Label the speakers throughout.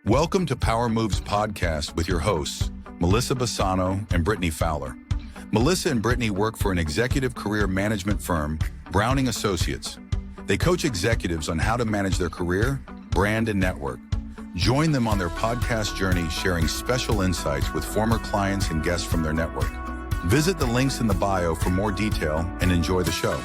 Speaker 1: Welcome to Power Moves Podcast with your hosts, Melissa Bassano and Brittany Fowler. Melissa and Brittany work for an executive career management firm, Browning Associates. They coach executives on how to manage their career, brand, and network. Join them on their podcast journey, sharing special insights with former clients and guests from their network. Visit the links in the bio for more detail and enjoy the show.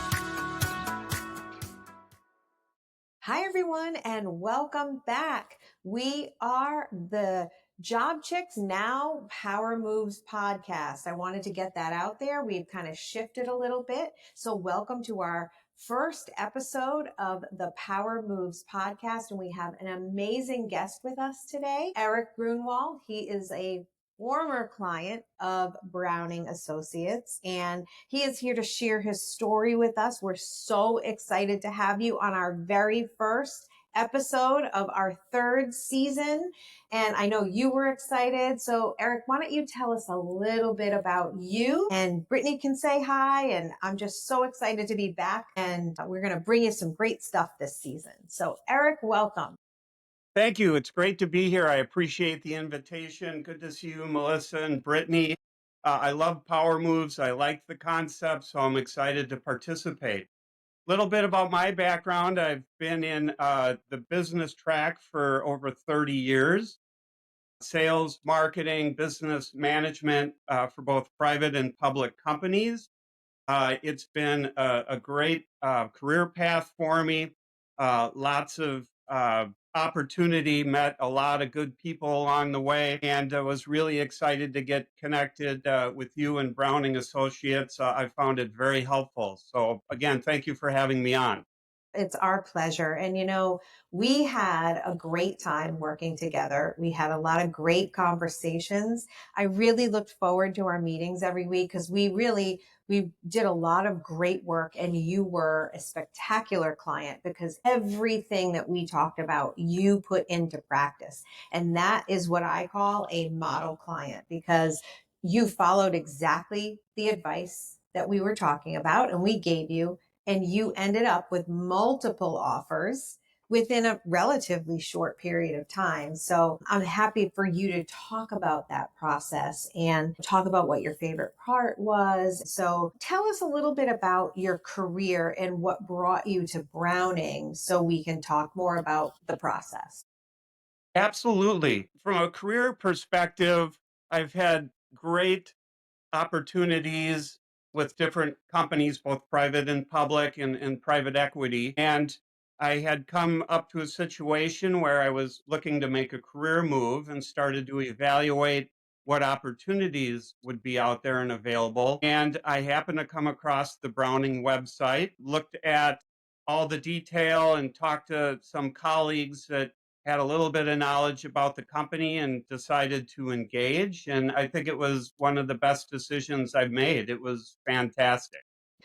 Speaker 2: Hi, everyone, and welcome back. We are the Job Chicks Now Power Moves podcast. I wanted to get that out there. We've kind of shifted a little bit. So welcome to our first episode of the Power Moves podcast. And we have an amazing guest with us today, Eric Grunewald. He is a former client of Browning Associates, and he is here to share his story with us. We're so excited to have you on our very first episode of our third season. And I know you were excited. So Eric, why don't you tell us a little bit about you, and Brittany can say hi. And I'm just so excited to be back, and we're going to bring you some great stuff this season. So Eric, welcome.
Speaker 3: Thank you. It's great to be here. I appreciate the invitation. Good to see you, Melissa and Brittany. I love Power Moves. I like the concept, so I'm excited to participate. A little bit about my background. I've been in the business track for over 30 years. Sales, marketing, business management for both private and public companies. It's been a great career path for me. Lots of opportunity, met a lot of good people along the way, and I was really excited to get connected with you and Browning Associates. I found it very helpful. So again, thank you for having me on.
Speaker 2: It's our pleasure. And, you know, we had a great time working together. We had a lot of great conversations. I really looked forward to our meetings every week because we did a lot of great work, and you were a spectacular client because everything that we talked about, you put into practice. And that is what I call a model client, because you followed exactly the advice that we were talking about and we gave you, and you ended up with multiple offers within a relatively short period of time. So I'm happy for you to talk about that process and talk about what your favorite part was. So tell us a little bit about your career and what brought you to Browning so we can talk more about the process.
Speaker 3: Absolutely. From a career perspective, I've had great opportunities with different companies, both private and public, and private equity. And I had come up to a situation where I was looking to make a career move and started to evaluate what opportunities would be out there and available. And I happened to come across the Browning website, looked at all the detail and talked to some colleagues that had a little bit of knowledge about the company and decided to engage. And I think it was one of the best decisions I've made. It was fantastic.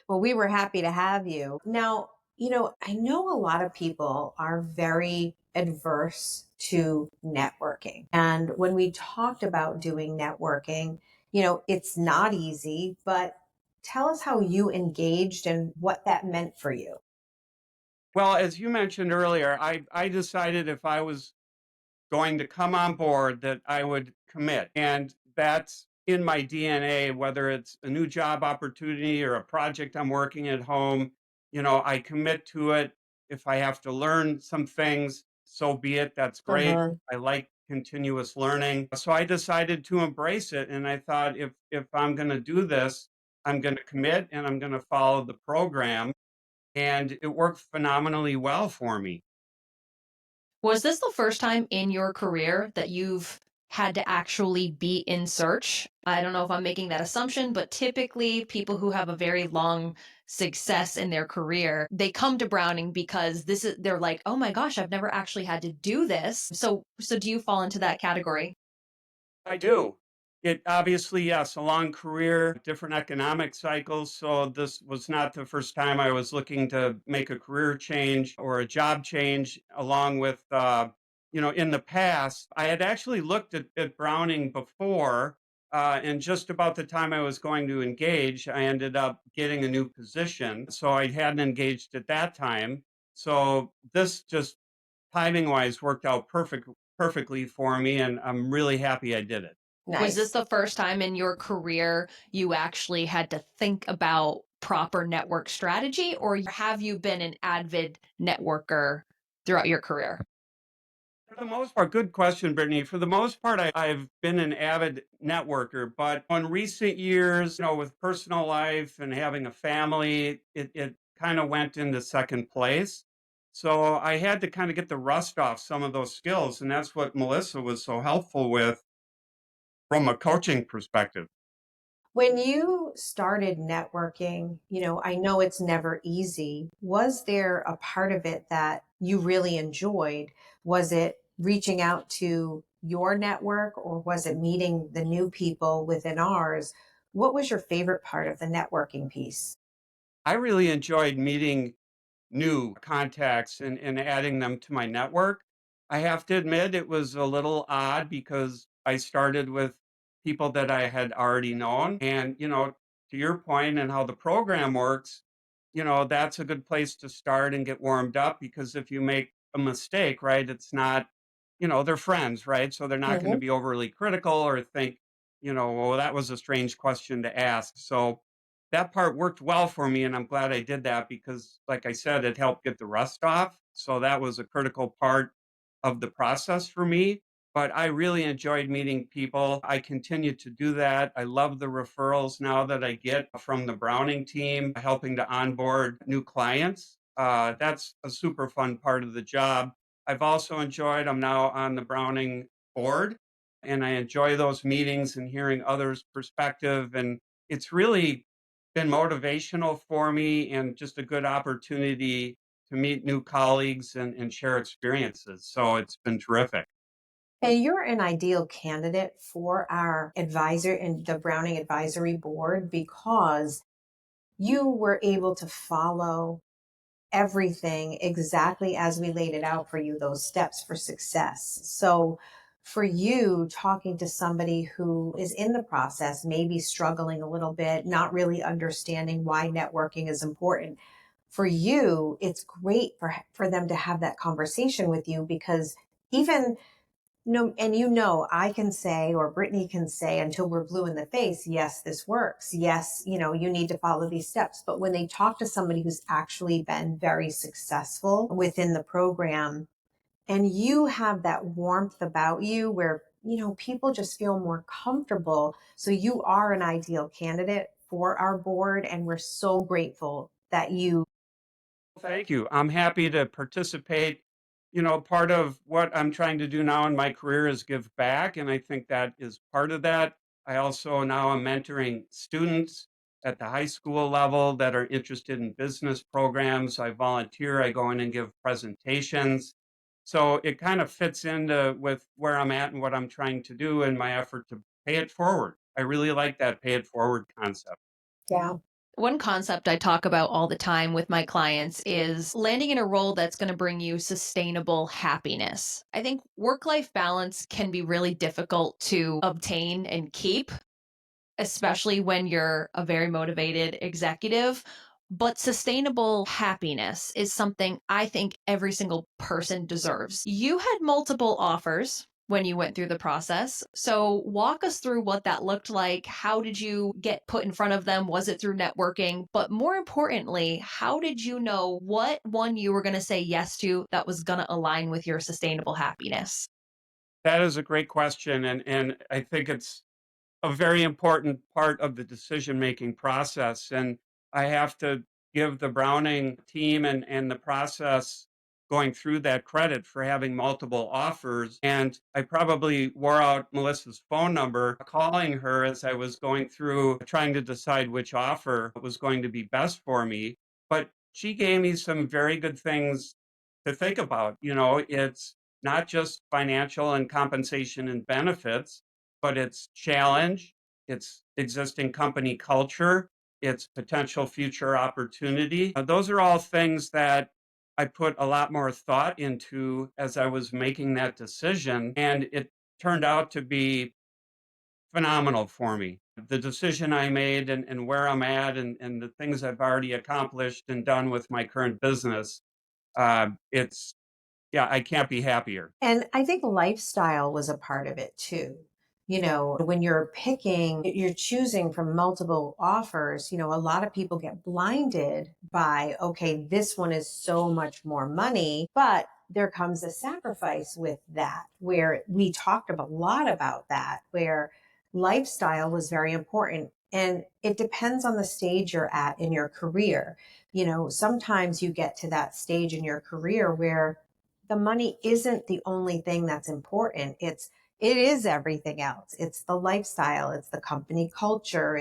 Speaker 2: Well, we were happy to have you. Now, you know, I know a lot of people are very adverse to networking. And when we talked about doing networking, you know, it's not easy, but tell us how you engaged and what that meant for you.
Speaker 3: Well, as you mentioned earlier, I decided if I was going to come on board that I would commit. And that's in my DNA, whether it's a new job opportunity or a project I'm working at home. You know, I commit to it. If I have to learn some things, so be it. That's great.
Speaker 2: Uh-huh.
Speaker 3: I like continuous learning. So I decided to embrace it. And I thought if I'm going to do this, I'm going to commit and I'm going to follow the program. And it worked phenomenally well for me.
Speaker 4: Was this the first time in your career that you've had to actually be in search? I don't know if I'm making that assumption, but typically people who have a very long success in their career, they come to Browning because they're like, "Oh my gosh, I've never actually had to do this." So do you fall into that category?
Speaker 3: I do. It obviously, yes, a long career, different economic cycles. So this was not the first time I was looking to make a career change or a job change, along with, in the past, I had actually looked at Browning before. And just about the time I was going to engage, I ended up getting a new position. So I hadn't engaged at that time. So this just timing wise worked out perfectly for me, and I'm really happy I did it.
Speaker 4: Was this
Speaker 2: Nice.
Speaker 4: the first time in your career you actually had to think about proper network strategy, or have you been an avid networker throughout your career?
Speaker 3: For the most part, good question, Brittany. For the most part, I've been an avid networker, but in recent years, with personal life and having a family, it kind of went into second place. So I had to kind of get the rust off some of those skills. And that's what Melissa was so helpful with from a coaching perspective.
Speaker 2: When you started networking, I know it's never easy. Was there a part of it that you really enjoyed? Was it reaching out to your network or was it meeting the new people within ours? What was your favorite part of the networking piece?
Speaker 3: I really enjoyed meeting new contacts and adding them to my network. I have to admit it was a little odd because I started with people that I had already known. And, to your point and how the program works, that's a good place to start and get warmed up because if you make a mistake, right, it's not, they're friends, right? So they're not going to
Speaker 2: Mhm.
Speaker 3: be overly critical or think, well, that was a strange question to ask. So that part worked well for me, and I'm glad I did that because, like I said, it helped get the rust off. So that was a critical part of the process for me. But I really enjoyed meeting people. I continue to do that. I love the referrals now that I get from the Browning team, helping to onboard new clients. That's a super fun part of the job. I've also enjoyed, I'm now on the Browning board, and I enjoy those meetings and hearing others' perspective. And it's really been motivational for me and just a good opportunity to meet new colleagues and share experiences. So it's been terrific.
Speaker 2: And you're an ideal candidate for our advisor and the Browning Advisory Board because you were able to follow everything exactly as we laid it out for you, those steps for success. So, for you talking to somebody who is in the process, maybe struggling a little bit, not really understanding why networking is important, for you, it's great for them to have that conversation with you because even no, and I can say, or Brittany can say until we're blue in the face, yes, this works. Yes, you need to follow these steps. But when they talk to somebody who's actually been very successful within the program, and you have that warmth about you where, people just feel more comfortable. So you are an ideal candidate for our board. And we're so grateful that you.
Speaker 3: Thank you. I'm happy to participate. Part of what I'm trying to do now in my career is give back. And I think that is part of that. I also now am mentoring students at the high school level that are interested in business programs. I volunteer, I go in and give presentations. So it kind of fits into with where I'm at and what I'm trying to do in my effort to pay it forward. I really like that pay it forward concept.
Speaker 2: Yeah.
Speaker 4: One concept I talk about all the time with my clients is landing in a role that's going to bring you sustainable happiness. I think work life balance can be really difficult to obtain and keep, especially when you're a very motivated executive. But sustainable happiness is something I think every single person deserves. You had multiple offers when you went through the process. So, walk us through what that looked like. How did you get put in front of them? Was it through networking? But more importantly, how did you know what one you were going to say yes to that was going to align with your sustainable happiness?
Speaker 3: That is a great question. And I think it's a very important part of the decision making process. And I have to give the Browning team and the process going through that credit for having multiple offers. And I probably wore out Melissa's phone number, calling her as I was going through trying to decide which offer was going to be best for me. But she gave me some very good things to think about. It's not just financial and compensation and benefits, but it's challenge, it's existing company culture, it's potential future opportunity. Those are all things that I put a lot more thought into as I was making that decision. And it turned out to be phenomenal for me. The decision I made and where I'm at and the things I've already accomplished and done with my current business, it's Yeah, I can't be happier.
Speaker 2: And I think lifestyle was a part of it too. When you're picking, you're choosing from multiple offers, a lot of people get blinded by, okay, this one is so much more money, but there comes a sacrifice with that, where we talked a lot about that, where lifestyle was very important. And it depends on the stage you're at in your career. Sometimes you get to that stage in your career where the money isn't the only thing that's important. It is everything else. It's the lifestyle, it's the company culture.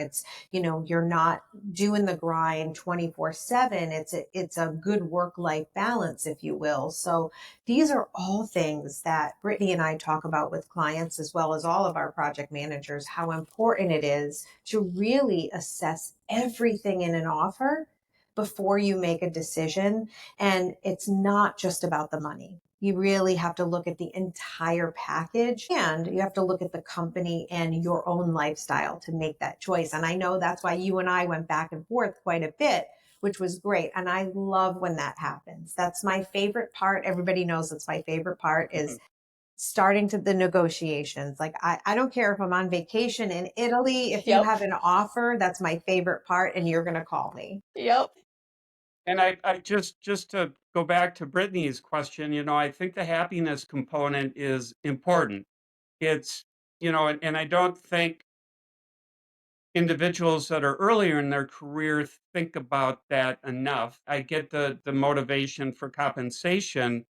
Speaker 2: You're not doing the grind 24/7. It's a good work-life balance, if you will. So these are all things that Brittany and I talk about with clients, as well as all of our project managers, how important it is to really assess everything in an offer before you make a decision. And it's not just about the money. You really have to look at the entire package, and you have to look at the company and your own lifestyle to make that choice. And I know that's why you and I went back and forth quite a bit, which was great. And I love when that happens. That's my favorite part. Everybody knows it's my favorite part is starting to the negotiations. Like I don't care if I'm on vacation in Italy, if you
Speaker 4: Yep.
Speaker 2: have an offer, that's my favorite part, and you're going to call me.
Speaker 4: Yep.
Speaker 3: And I just to go back to Brittany's question, I think the happiness component is important. It's, and I don't think individuals that are earlier in their career think about that enough. I get the motivation for compensation,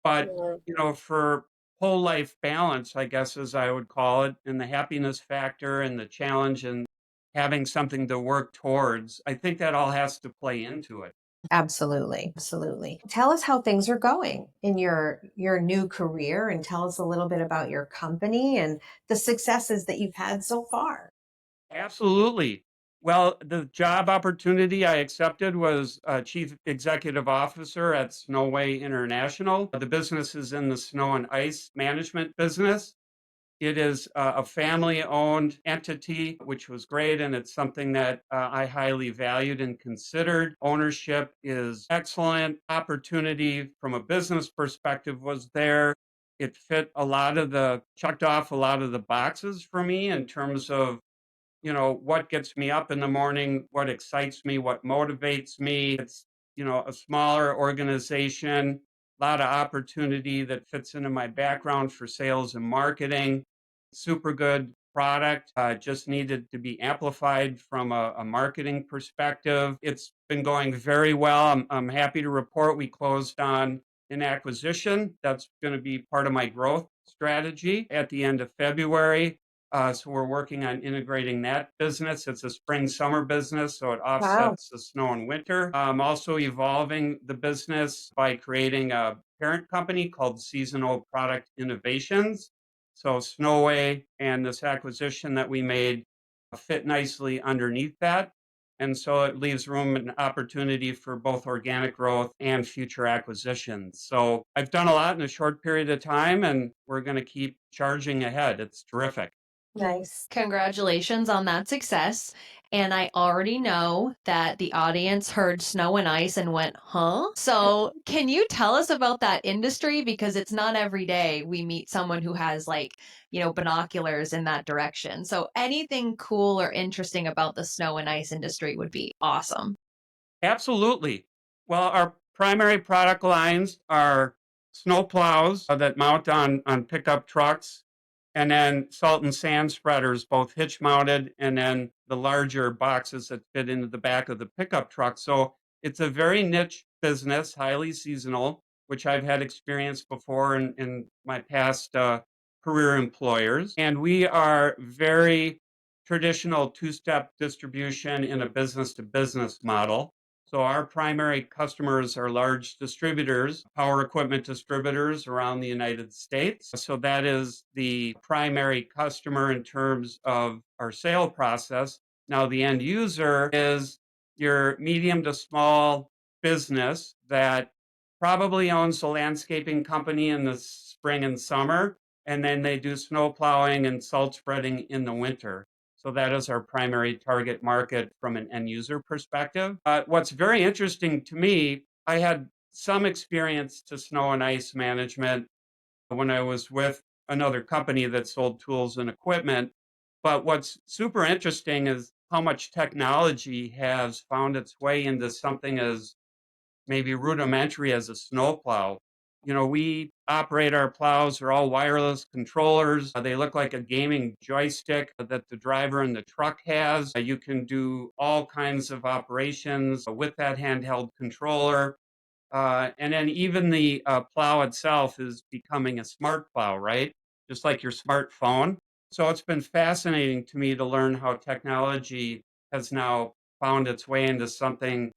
Speaker 3: but
Speaker 4: Yeah.
Speaker 3: for whole life balance, I guess as I would call it, and the happiness factor and the challenge and having something to work towards, I think that all has to play into it.
Speaker 2: Absolutely. Absolutely. Tell us how things are going in your new career, and tell us a little bit about your company and the successes that you've had so far.
Speaker 3: Absolutely. Well, the job opportunity I accepted was Chief Executive Officer at Snowway International. The business is in the snow and ice management business. It is a family owned entity, which was great. And it's something that I highly valued and considered. Ownership is excellent. Opportunity from a business perspective was there. It checked off a lot of the boxes for me in terms of what gets me up in the morning, what excites me, what motivates me. It's, a smaller organization, a lot of opportunity that fits into my background for sales and marketing. Super good product, just needed to be amplified from a marketing perspective. It's been going very well. I'm happy to report we closed on an acquisition that's going to be part of my growth strategy at the end of February. So we're working on integrating that business. It's a spring summer business, so it
Speaker 2: Wow.
Speaker 3: offsets the snow and winter. Also evolving the business by creating a parent company called Seasonal Product Innovations. So Snowway and this acquisition that we made fit nicely underneath that. And so it leaves room and opportunity for both organic growth and future acquisitions. So I've done a lot in a short period of time, and we're going to keep charging ahead. It's terrific.
Speaker 2: Nice.
Speaker 4: Congratulations on that success. And I already know that the audience heard snow and ice and went, huh? So, can you tell us about that industry? Because it's not every day we meet someone who has, like, binoculars in that direction. So, anything cool or interesting about the snow and ice industry would be awesome.
Speaker 3: Absolutely. Well, our primary product lines are snow plows that mount on pickup trucks, and then salt and sand spreaders, both hitch mounted, and then the larger boxes that fit into the back of the pickup truck. So it's a very niche business, highly seasonal, which I've had experience before in my past career employers. And we are very traditional two-step distribution in a business to business model. So our primary customers are large distributors, power equipment distributors around the United States. So that is the primary customer in terms of our sale process. Now the end user is your medium to small business that probably owns a landscaping company in the spring and summer, and then they do snow plowing and salt spreading in the winter. So that is our primary target market from an end user perspective. What's very interesting to me, I had some experience to snow and ice management when I was with another company that sold tools and equipment. But what's super interesting is how much technology has found its way into something as maybe rudimentary as a snowplow. We operate our plows, they're all wireless controllers. They look like a gaming joystick that the driver in the truck has. You can do all kinds of operations with that handheld controller. And then even the plow itself is becoming a smart plow, right? Just like your smartphone. So it's been fascinating to me to learn how technology has now found its way into something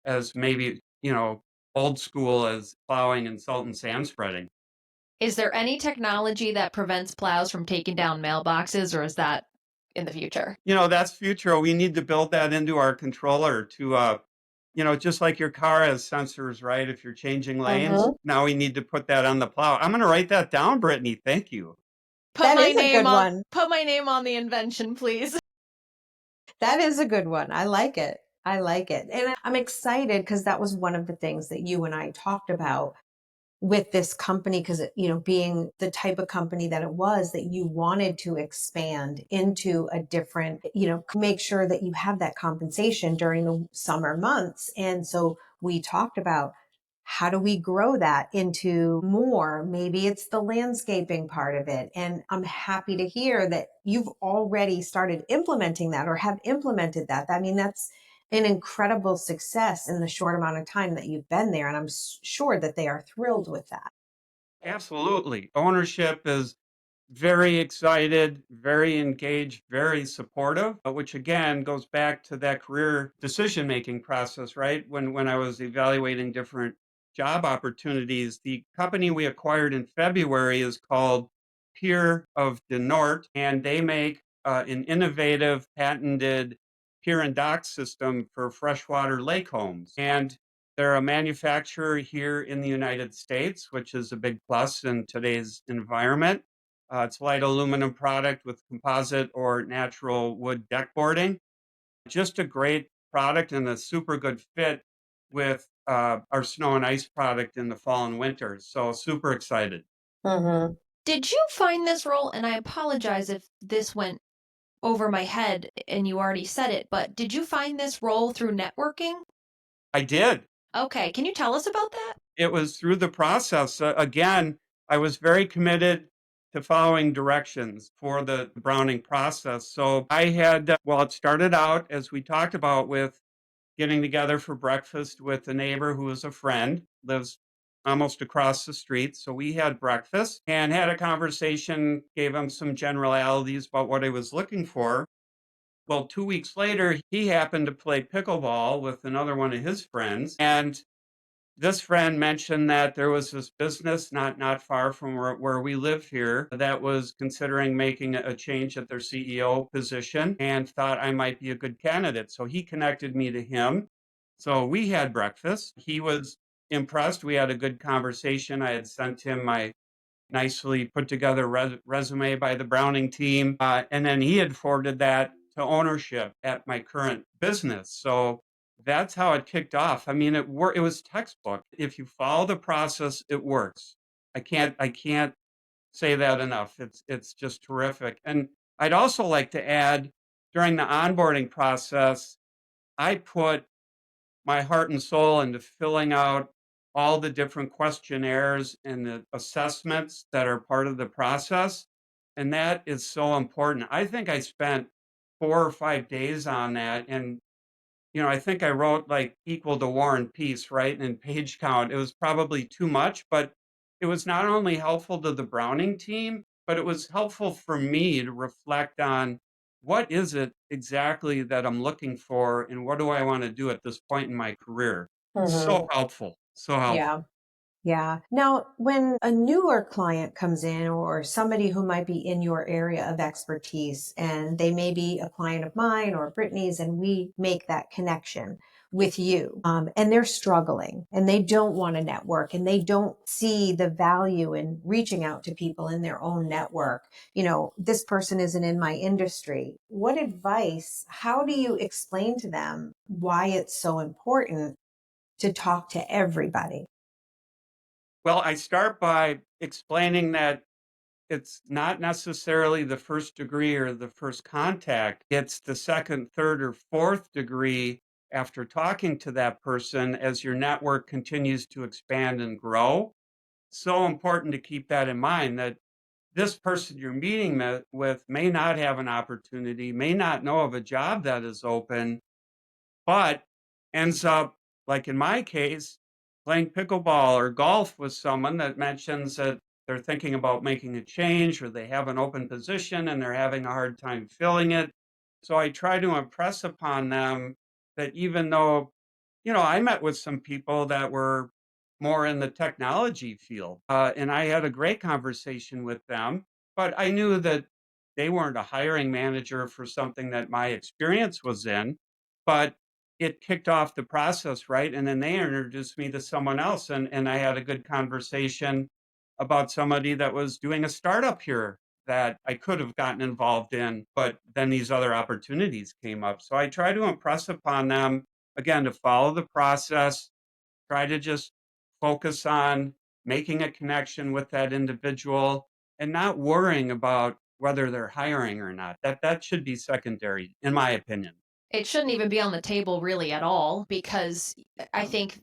Speaker 3: as maybe, old school as plowing and salt and sand spreading.
Speaker 4: Is there any technology that prevents plows from taking down mailboxes, or is that in the future?
Speaker 3: That's future. We need to build that into our controller to, just like your car has sensors, right? If you're changing lanes,
Speaker 2: Mhm.
Speaker 3: now we need to put that on the plow. I'm going to write that down, Brittany. Thank you.
Speaker 2: That is a good one.
Speaker 4: Put my name on the invention, please.
Speaker 2: That is a good one. I like it. I like it. And I'm excited because that was one of the things that you and I talked about with this company, because being the type of company that it was, that you wanted to expand into a different, make sure that you have that compensation during the summer months. And so we talked about, how do we grow that into more? Maybe it's the landscaping part of it. And I'm happy to hear that you've already started implementing that, or have implemented that. I mean, that's an incredible success in the short amount of time that you've been there. And I'm sure that they are thrilled with that.
Speaker 3: Absolutely. Ownership is very excited, very engaged, very supportive, which again goes back to that career decision making process, right? When I was evaluating different job opportunities, the company we acquired in February is called Pier of the North, and they make an innovative, patented pier and dock system for freshwater lake homes. And they're a manufacturer here in the United States, which is a big plus in today's environment. It's light aluminum product with composite or natural wood deck boarding. Just a great product and a super good fit with our snow and ice product in the fall and winter. So super excited.
Speaker 2: Hmm.
Speaker 4: Did you find this role, and I apologize if this went over my head and you already said it, but did you find this role through networking?
Speaker 3: I did.
Speaker 4: Okay, can you tell us about that?
Speaker 3: It was through the process. Again, I was very committed to following directions for the browning process. So I had, it started out, as we talked about, with getting together for breakfast with a neighbor who was a friend, lives almost across the street. So we had breakfast and had a conversation, gave him some generalities about what I was looking for. Well, 2 weeks later, he happened to play pickleball with another one of his friends. And this friend mentioned that there was this business not far from where we live here that was considering making a change at their CEO position and thought I might be a good candidate. So he connected me to him. So we had breakfast. He was impressed. We had a good conversation. I had sent him my nicely put together resume by the Browning team. And then he had forwarded that to ownership at my current business. So that's how it kicked off. I mean, it was textbook. If you follow the process, it works. I can't say that enough. It's just terrific. And I'd also like to add, during the onboarding process, I put my heart and soul into filling out all the different questionnaires and the assessments that are part of the process. And that is so important. I think I spent 4 or 5 days on that. And I think I wrote like equal to War and Peace, right? And in page count, it was probably too much, but it was not only helpful to the Browning team, but it was helpful for me to reflect on what is it exactly that I'm looking for and what do I want to do at this point in my career. So
Speaker 2: Hmm.
Speaker 3: helpful. So helpful.
Speaker 2: Yeah. Yeah. Now, when a newer client comes in, or somebody who might be in your area of expertise, and they may be a client of mine or Brittany's, and we make that connection with you, and they're struggling and they don't want to network, and they don't see the value in reaching out to people in their own network. This person isn't in my industry. What advice, how do you explain to them why it's so important to talk to everybody?
Speaker 3: Well, I start by explaining that it's not necessarily the first degree or the first contact. It's the second, third, or fourth degree after talking to that person as your network continues to expand and grow. So important to keep that in mind that this person you're meeting with may not have an opportunity, may not know of a job that is open, but ends up, like in my case, playing pickleball or golf with someone that mentions that they're thinking about making a change or they have an open position and they're having a hard time filling it. So I try to impress upon them that even though, I met with some people that were more in the technology field, and I had a great conversation with them, but I knew that they weren't a hiring manager for something that my experience was in. But it kicked off the process, right? And then they introduced me to someone else, and I had a good conversation about somebody that was doing a startup here that I could have gotten involved in, but then these other opportunities came up. So I try to impress upon them, again, to follow the process, try to just focus on making a connection with that individual and not worrying about whether they're hiring or not. That should be secondary, in my opinion.
Speaker 4: It shouldn't even be on the table really at all, because I think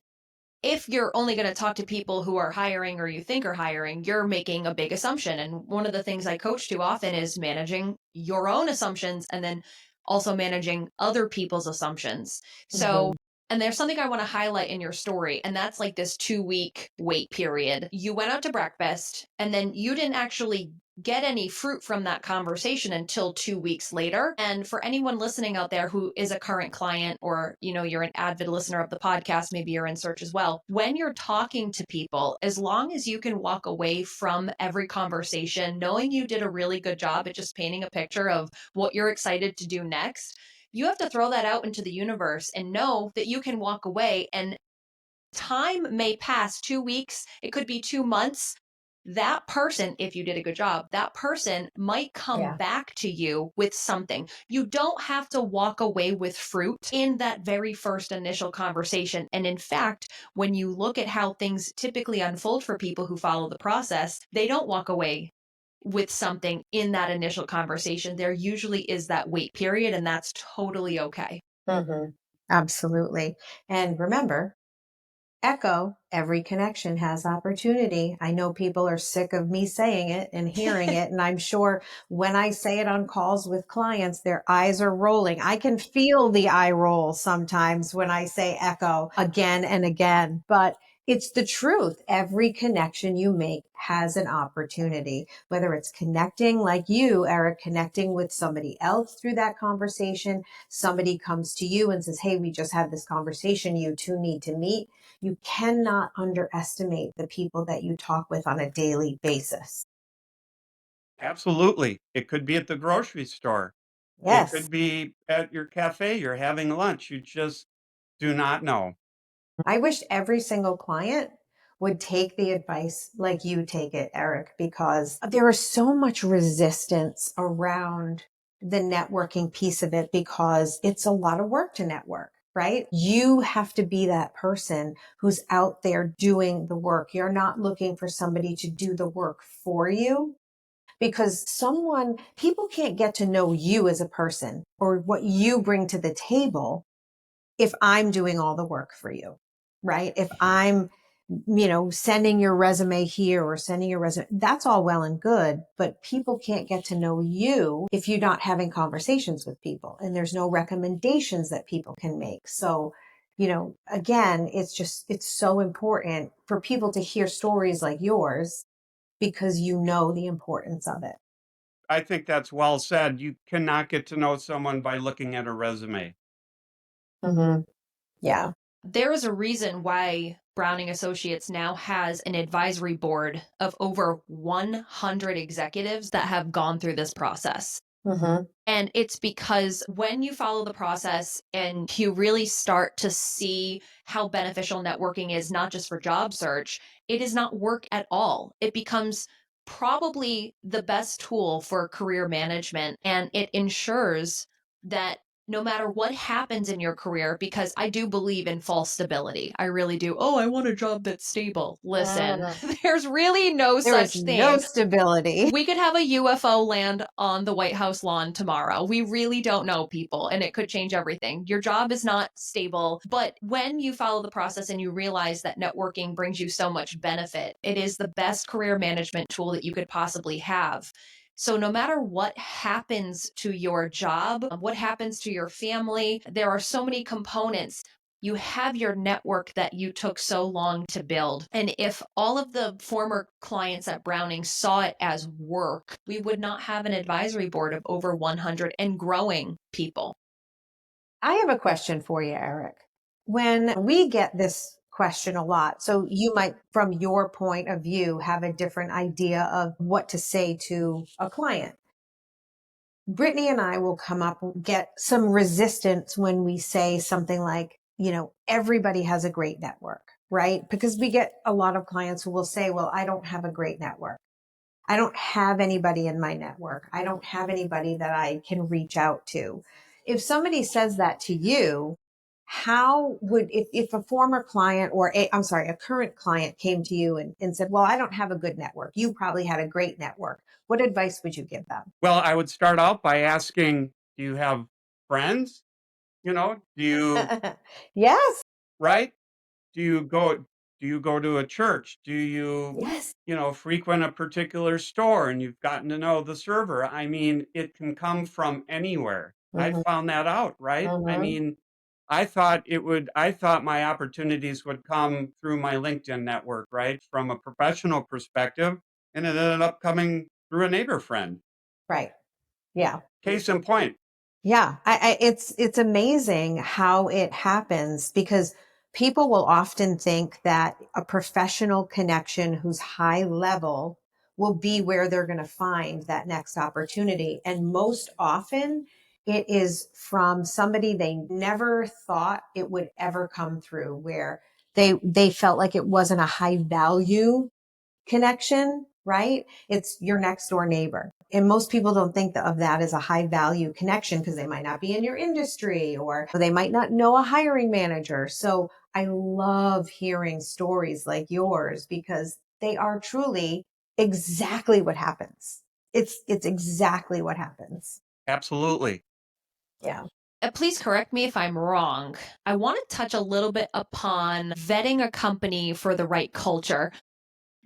Speaker 4: if you're only going to talk to people who are hiring or you think are hiring, you're making a big assumption. And one of the things I coach to often is managing your own assumptions and then also managing other people's assumptions. So, and there's something I want to highlight in your story, and that's like this 2-week wait period. You went out to breakfast and then you didn't actually get any fruit from that conversation until 2 weeks later. And for anyone listening out there who is a current client, or you're an avid listener of the podcast, maybe you're in search as well, when you're talking to people, as long as you can walk away from every conversation knowing you did a really good job at just painting a picture of what you're excited to do next, you have to throw that out into the universe and know that you can walk away. And time may pass, 2 weeks, it could be 2 months. That person, if you did a good job, that person might come back to you with something. You don't have to walk away with fruit in that very first initial conversation. And in fact, when you look at how things typically unfold for people who follow the process, they don't walk away with something in that initial conversation. There usually is that wait period, and that's totally okay.
Speaker 2: Absolutely. And remember, echo, every connection has opportunity. I know people are sick of me saying it and hearing it. And I'm sure when I say it on calls with clients, their eyes are rolling. I can feel the eye roll sometimes when I say echo again and again, but it's the truth. Every connection you make has an opportunity, whether it's connecting like you, Eric, connecting with somebody else through that conversation. Somebody comes to you and says, hey, we just had this conversation. You two need to meet. You cannot underestimate the people that you talk with on a daily basis.
Speaker 3: Absolutely. It could be at the grocery store. It
Speaker 2: Yes.
Speaker 3: could be at your cafe. You're having lunch. You just do not know.
Speaker 2: I wish every single client would take the advice like you take it, Eric, because there is so much resistance around the networking piece of it because it's a lot of work to network, right? You have to be that person who's out there doing the work. You're not looking for somebody to do the work for you, because people can't get to know you as a person or what you bring to the table if I'm doing all the work for you, right? If I'm, sending your resume here or sending your resume, that's all well and good, but people can't get to know you if you're not having conversations with people and there's no recommendations that people can make. So, again, it's so important for people to hear stories like yours because you know the importance of it.
Speaker 3: I think that's well said. You cannot get to know someone by looking at a resume.
Speaker 2: Yeah.
Speaker 4: There is a reason why Browning Associates now has an advisory board of over 100 executives that have gone through this process. And it's because when you follow the process and you really start to see how beneficial networking is, not just for job search, it is not work at all. It becomes probably the best tool for career management, and it ensures that no matter what happens in your career, because I do believe in false stability. I really do. Oh, I want a job that's stable. Listen,
Speaker 2: Uh,
Speaker 4: there's really no
Speaker 2: there is
Speaker 4: such
Speaker 2: no
Speaker 4: thing.
Speaker 2: stability.
Speaker 4: We could have a UFO land on the White House lawn tomorrow. We really don't know, people, and it could change everything. Your job is not stable, but when you follow the process and you realize that networking brings you so much benefit, it is the best career management tool that you could possibly have. So, no matter what happens to your job, what happens to your family, there are so many components. You have your network that you took so long to build. And if all of the former clients at Browning saw it as work, we would not have an advisory board of over 100 and growing people.
Speaker 2: I have a question for you, Eric. When we get this question a lot, so you might, from your point of view, have a different idea of what to say to a client. Brittany and I will come up, get some resistance when we say something like, everybody has a great network, right? Because we get a lot of clients who will say, well, I don't have a great network. I don't have anybody in my network. I don't have anybody that I can reach out to. If somebody says that to you, how would, if a former client or a current client came to you and said, well, I don't have a good network. You probably had a great network. What advice would you give them?
Speaker 3: Well, I would start out by asking, do you have friends? Do you,
Speaker 2: Yes.
Speaker 3: right? Do you go to a church? Do you,
Speaker 2: Yes.
Speaker 3: frequent a particular store and you've gotten to know the server? I mean, it can come from anywhere. I
Speaker 2: Hmm.
Speaker 3: found that out, right? I
Speaker 2: Hmm.
Speaker 3: mean, I thought my opportunities would come through my LinkedIn network, right? From a professional perspective, and it ended up coming through a neighbor friend.
Speaker 2: Right. Yeah.
Speaker 3: Case in point.
Speaker 2: Yeah, it's amazing how it happens because people will often think that a professional connection who's high level will be where they're going to find that next opportunity. And most often it is from somebody they never thought it would ever come through, where they felt like it wasn't a high value connection, right? It's your next door neighbor. And most people don't think of that as a high value connection because they might not be in your industry or they might not know a hiring manager. So I love hearing stories like yours because they are truly exactly what happens. It's exactly what happens.
Speaker 3: Absolutely.
Speaker 2: Yeah.
Speaker 4: Please correct me if I'm wrong. I want to touch a little bit upon vetting a company for the right culture.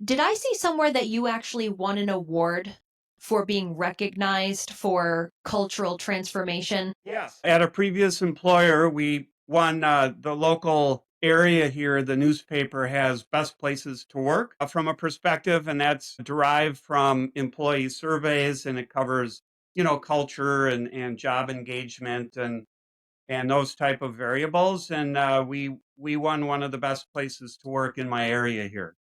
Speaker 4: Did I see somewhere that you actually won an award for being recognized for cultural transformation?
Speaker 3: Yes. At a previous employer, we won the local area here. The newspaper has best places to work from a perspective, and that's derived from employee surveys, and it covers, culture and job engagement and those type of variables. And we won one of the best places to work in my area here.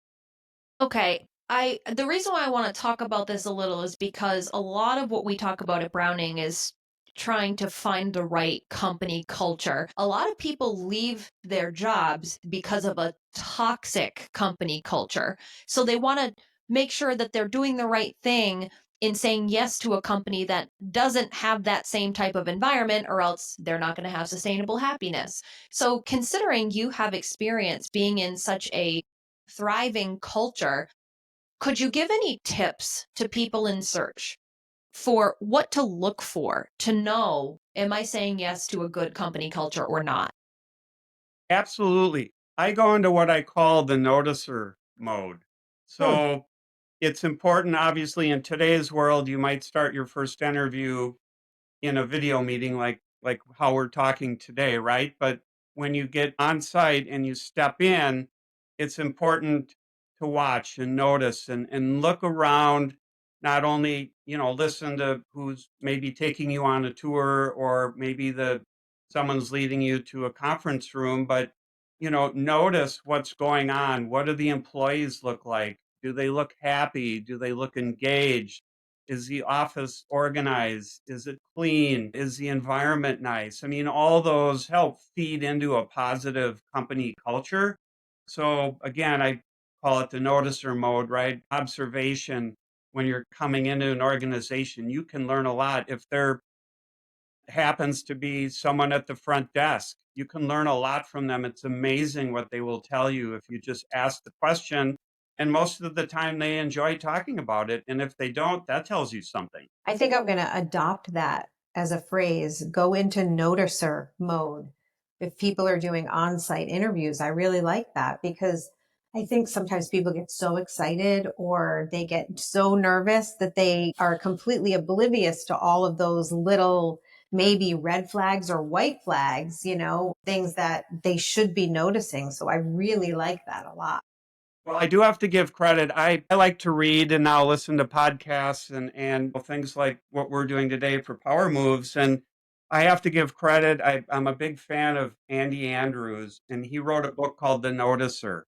Speaker 4: Okay. The reason why I want to talk about this a little is because a lot of what we talk about at Browning is trying to find the right company culture. A lot of people leave their jobs because of a toxic company culture. So they want to make sure that they're doing the right thing in saying yes to a company that doesn't have that same type of environment, or else they're not going to have sustainable happiness. So considering you have experience being in such a thriving culture, could you give any tips to people in search for what to look for to know, am I saying yes to a good company culture or not?
Speaker 3: Absolutely. I go into what I call the noticer mode.
Speaker 2: Hmm.
Speaker 3: So it's important, obviously, in today's world, you might start your first interview in a video meeting like how we're talking today, right? But when you get on site and you step in, it's important to watch and notice and look around, not only, listen to who's maybe taking you on a tour or maybe someone's leading you to a conference room, but notice what's going on. What do the employees look like? Do they look happy? Do they look engaged? Is the office organized? Is it clean? Is the environment nice? I mean, all those help feed into a positive company culture. So again, I call it the noticer mode, right? Observation. When you're coming into an organization, you can learn a lot if they're happens to be someone at the front desk. You can learn a lot from them. It's amazing what they will tell you if you just ask the question. And most of the time, they enjoy talking about it. And if they don't, that tells you something.
Speaker 2: I think I'm going to adopt that as a phrase, go into noticer mode. If people are doing on-site interviews, I really like that because I think sometimes people get so excited or they get so nervous that they are completely oblivious to all of those little maybe red flags or white flags, things that they should be noticing. So I really like that a lot.
Speaker 3: Well, I do have to give credit. I like to read and now listen to podcasts and things like what we're doing today for Power Moves. And I have to give credit. I'm a big fan of Andy Andrews, and he wrote a book called The Noticer.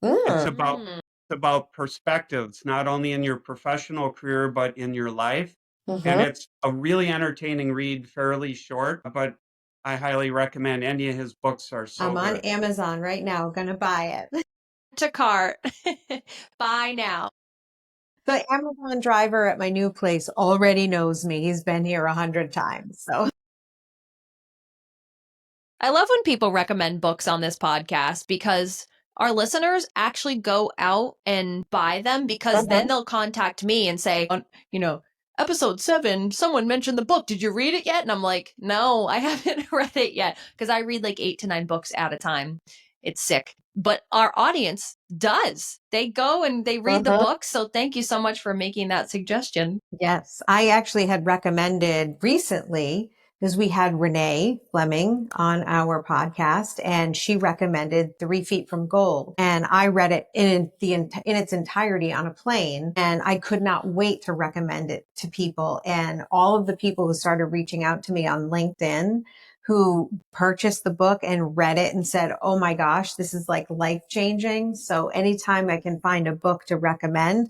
Speaker 3: It's about perspectives, not only in your professional career, but in your life. And it's a really entertaining read, fairly short, but I highly recommend any of his books are so
Speaker 2: I'm on
Speaker 3: good.
Speaker 2: Amazon right now, going to buy it.
Speaker 4: To cart. Buy now.
Speaker 2: The Amazon driver at my new place already knows me. He's been here 100 times. So
Speaker 4: I love when people recommend books on this podcast because our listeners actually go out and buy them because then they'll contact me and say, episode 7, someone mentioned the book. Did you read it yet? And I'm like, no, I haven't read it yet because I read like 8 to 9 books at a time. It's sick. But our audience does. They go and they read the book. So thank you so much for making that suggestion.
Speaker 2: yes, I actually had recommended recently because we had Renee Fleming on our podcast and she recommended 3 Feet from Gold. And I read it in its entirety on a plane and I could not wait to recommend it to people. And all of the people who started reaching out to me on LinkedIn who purchased the book and read it and said, oh my gosh, this is like life changing. So anytime I can find a book to recommend,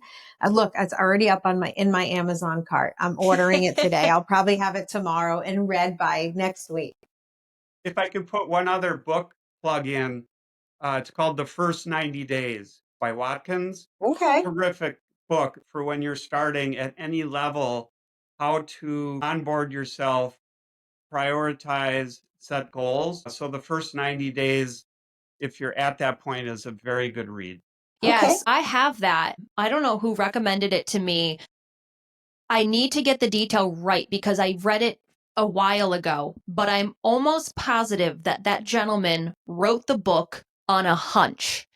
Speaker 2: look, it's already up in my Amazon cart. I'm ordering it today. I'll probably have it tomorrow and read by next week.
Speaker 3: If I could put one other book plug in, it's called The First 90 Days by Watkins.
Speaker 2: Okay.
Speaker 3: Terrific book for when you're starting at any level, how to onboard yourself, prioritize, set goals. So the first 90 days, if you're at that point, is a very good read.
Speaker 4: Yes, I have that. I don't know who recommended it to me. I need to get the detail right because I read it a while ago, but I'm almost positive that that gentleman wrote the book on a hunch.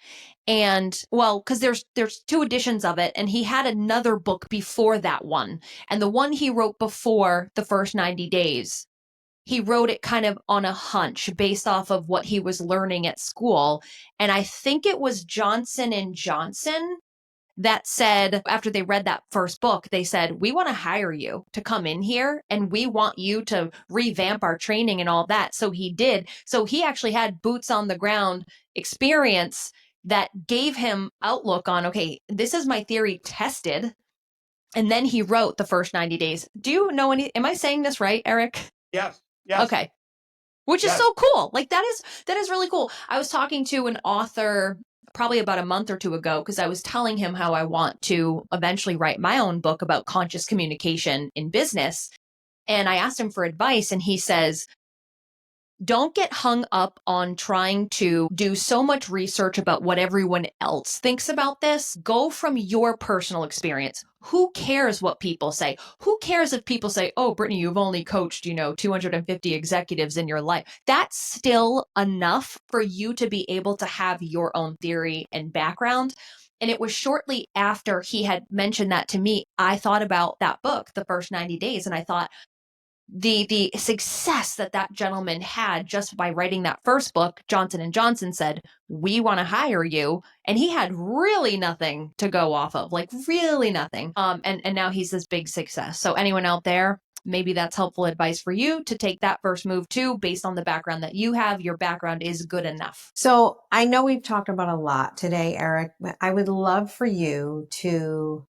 Speaker 4: And well, because there's 2 editions of it, and he had another book before that one. And the one he wrote before the first 90 days, he wrote it kind of on a hunch based off of what he was learning at school. And I think it was Johnson and Johnson that said, after they read that first book, they said, we want to hire you to come in here and we want you to revamp our training and all that. So he did. So he actually had boots on the ground experience that gave him outlook on, okay, this is my theory tested. And then he wrote the first 90 days. Do you know am I saying this right, Eric?
Speaker 3: Yes. Yes.
Speaker 4: Okay. Which is so cool. Like that is really cool. I was talking to an author probably about a month or 2 ago because I was telling him how I want to eventually write my own book about conscious communication in business. And I asked him for advice and he says, don't get hung up on trying to do so much research about what everyone else thinks about this. Go from your personal experience. Who cares what people say? Who cares if people say, oh, Brittany, you've only coached, 250 executives in your life. That's still enough for you to be able to have your own theory and background. And it was shortly after he had mentioned that to me, I thought about that book, The First 90 Days. And I thought, the success that gentleman had just by writing that first book, Johnson & Johnson said, we want to hire you. And he had really nothing to go off of, like really nothing. And now he's this big success. So anyone out there, maybe that's helpful advice for you to take that first move too, based on the background that you have. Your background is good enough.
Speaker 2: So I know we've talked about a lot today, Eric, but I would love for you to,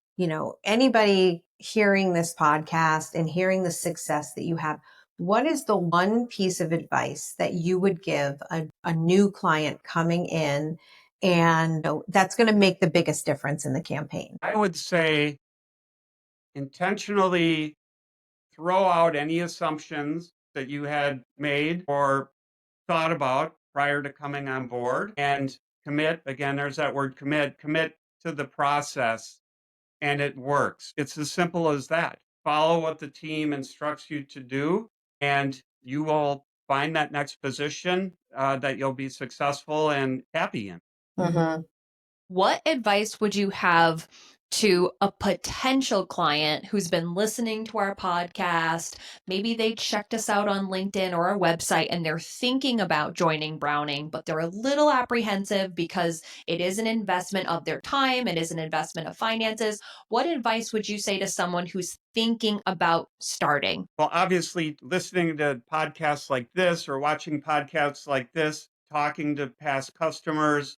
Speaker 2: anybody hearing this podcast and hearing the success that you have, what is the one piece of advice that you would give a new client coming in and that's going to make the biggest difference in the campaign?
Speaker 3: I would say intentionally throw out any assumptions that you had made or thought about prior to coming on board, and commit. Again, there's that word commit to the process, and it works. It's as simple as that. Follow what the team instructs you to do, and you will find that next position that you'll be successful and happy in.
Speaker 2: Mhm.
Speaker 4: What advice would you have to a potential client who's been listening to our podcast? Maybe they checked us out on LinkedIn or our website and they're thinking about joining Browning, but they're a little apprehensive because it is an investment of their time, it is an investment of finances. What advice would you say to someone who's thinking about starting?
Speaker 3: Well, obviously, listening to podcasts like this or watching podcasts like this, talking to past customers,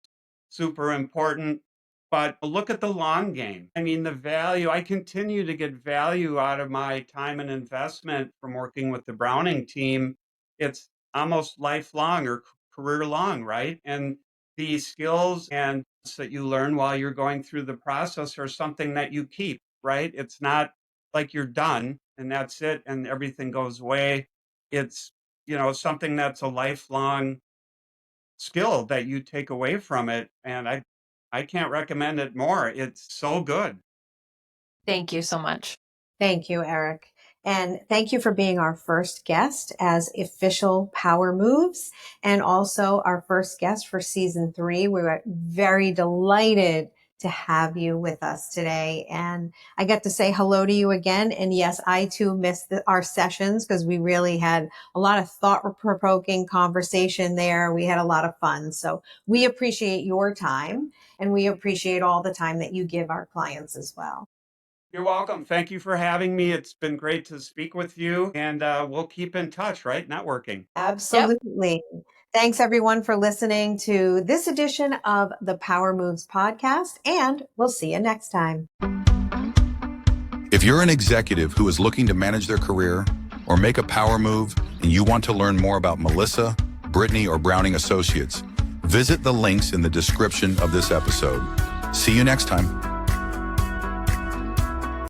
Speaker 3: super important. But look at the long game. I mean, the value, I continue to get value out of my time and investment from working with the Browning team. It's almost lifelong or career long, right? And the skills and that you learn while you're going through the process are something that you keep, right? It's not like you're done and that's it and everything goes away. It's, something that's a lifelong skill that you take away from it. And I can't recommend it more. It's so good.
Speaker 4: Thank you so much.
Speaker 2: Thank you, Eric. And thank you for being our first guest as official Power Moves and also our first guest for season 3. We were very delighted to have you with us today. And I get to say hello to you again. And yes, I too missed our sessions because we really had a lot of thought-provoking conversation there. We had a lot of fun. So we appreciate your time and we appreciate all the time that you give our clients as well.
Speaker 3: You're welcome. Thank you for having me. It's been great to speak with you, and we'll keep in touch, right? Networking.
Speaker 2: Absolutely. Yep. Thanks everyone for listening to this edition of the Power Moves podcast, and we'll see you next time.
Speaker 1: If you're an executive who is looking to manage their career or make a power move and you want to learn more about Melissa, Brittany, or Browning Associates, visit the links in the description of this episode. See you next time.